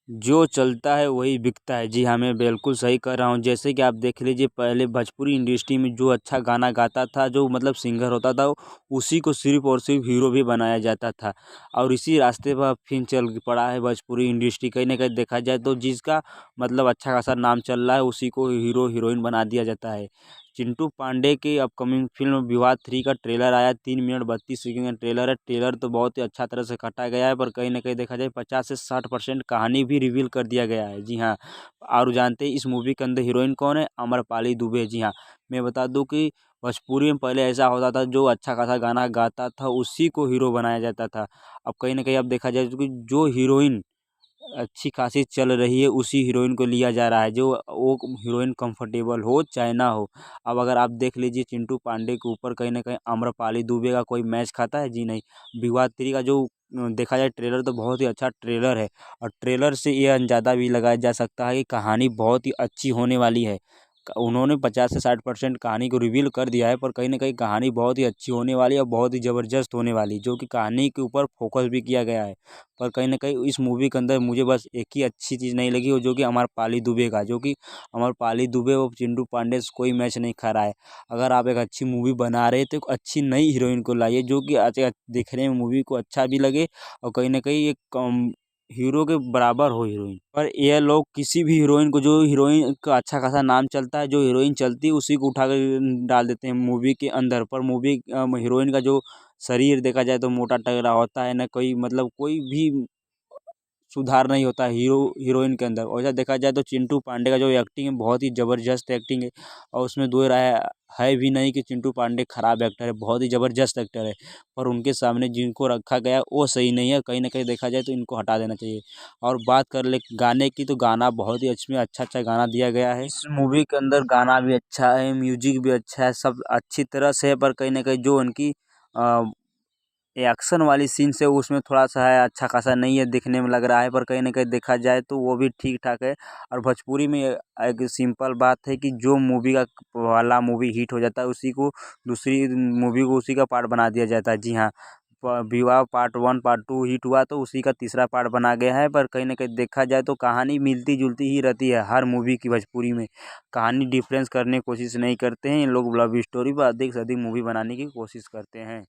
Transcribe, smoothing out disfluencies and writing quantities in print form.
जो चलता है वही बिकता है। जी हाँ, मैं बिल्कुल सही कह रहा हूँ। जैसे कि आप देख लीजिए, पहले भोजपुरी इंडस्ट्री में जो अच्छा गाना गाता था, जो मतलब सिंगर होता था, उसी को सिर्फ़ और सिर्फ़ हीरो भी बनाया जाता था। और इसी रास्ते पर अब फिर चल पड़ा है भोजपुरी इंडस्ट्री। कहीं न कहीं देखा जाए तो जिसका मतलब अच्छा खासा नाम चल रहा है, उसी को हीरो हीरोइन बना दिया जाता है। चिंटू पांडे की अपकमिंग फ़िल्म विवाद 3 का ट्रेलर आया। 3 मिनट 32 सेकंड का ट्रेलर है। ट्रेलर तो बहुत ही अच्छा तरह से काटा गया है, पर कहीं न कहीं देखा जाए 50 से 60% कहानी भी रिवील कर दिया गया है। जी हाँ, और जानते हैं इस मूवी के अंदर हीरोइन कौन है? आम्रपाली दुबे। जी हाँ, मैं बता दूँ कि भोजपुरी में पहले ऐसा होता था, जो अच्छा खासा गाना गाता था उसी को हीरो बनाया जाता था। अब कहीं न कहीं अब देखा जाए तो कि जो हीरोइन अच्छी खासी चल रही है, उसी हीरोइन को लिया जा रहा है, जो वो हीरोइन कंफर्टेबल हो चाहे ना हो। अब अगर आप देख लीजिए, चिंटू पांडे के ऊपर कहीं न कहीं आम्रपाली दुबे का कोई मैच खाता है? जी नहीं। विवाद 3 का जो देखा जाए ट्रेलर, तो बहुत ही अच्छा ट्रेलर है, और ट्रेलर से ये अंदाज़ा भी लगाया जा सकता है कि कहानी बहुत ही अच्छी होने वाली है। उन्होंने 50 से 60% कहानी को रिवील कर दिया है, पर कहीं न कहीं कहानी बहुत ही अच्छी होने वाली है और बहुत ही ज़बरदस्त होने वाली है, जो कि कहानी के ऊपर फ़ोकस भी किया गया है। पर कहीं न कहीं इस मूवी के अंदर मुझे बस एक ही अच्छी चीज़ नहीं लगी, वो जो कि अमरपाली दुबे का, जो कि अमरपाली दुबे और चिंटू पांडे से कोई मैच नहीं खा रहा है। अगर आप एक अच्छी मूवी बना रहे हैं, तो एक अच्छी नई हीरोइन को लाइए, जो कि देखने में मूवी को अच्छा भी लगे, और कहीं न कहीं एक हीरो के बराबर हो हीरोइन। पर ये लोग किसी भी हीरोइन को, जो हीरोइन का अच्छा खासा नाम चलता है, जो हीरोइन चलती है, उसी को उठा कर डाल देते हैं मूवी के अंदर। पर मूवी हीरोइन का जो शरीर देखा जाए तो मोटा-तगड़ा होता है, ना कोई मतलब कोई भी सुधार नहीं होता है हीरो हीरोइन के अंदर। वैसा देखा जाए तो चिंटू पांडे का जो एक्टिंग है, बहुत ही ज़बरदस्त एक्टिंग है, और उसमें दो राय है भी नहीं कि चिंटू पांडे खराब एक्टर है, बहुत ही ज़बरदस्त एक्टर है। पर उनके सामने जिनको रखा गया है, वो सही नहीं है। कहीं न कहीं देखा जाए तो इनको हटा देना चाहिए। और बात कर ले गाने की, तो गाना बहुत ही इसमें अच्छा-अच्छा गाना दिया गया है। इस मूवी के अंदर गाना भी अच्छा है, म्यूज़िक भी अच्छा है, सब अच्छी तरह से है, पर कहीं न कहीं जो उनकी अ एक्शन वाली सीन्स है, उसमें थोड़ा-सा है, अच्छा खासा नहीं है, दिखने में लग रहा है, पर कहीं न कहीं देखा जाए तो वो भी ठीक-ठाक है। और भोजपुरी में एक सिंपल बात है कि जो मूवी का वाला मूवी हिट हो जाता है, उसी को दूसरी मूवी को उसी का पार्ट बना दिया जाता है। जी हाँ, विवाह पार्ट 1 पार्ट 2 हिट हुआ, तो उसी का तीसरा पार्ट बना गया है, पर कहीं न कहीं देखा जाए तो कहानी मिलती-जुलती ही रहती है हर मूवी की। भोजपुरी में कहानी डिफरेंस करने की कोशिश नहीं करते हैं, इन लोग लव स्टोरी पर अधिक से अधिक मूवी बनाने की कोशिश करते हैं।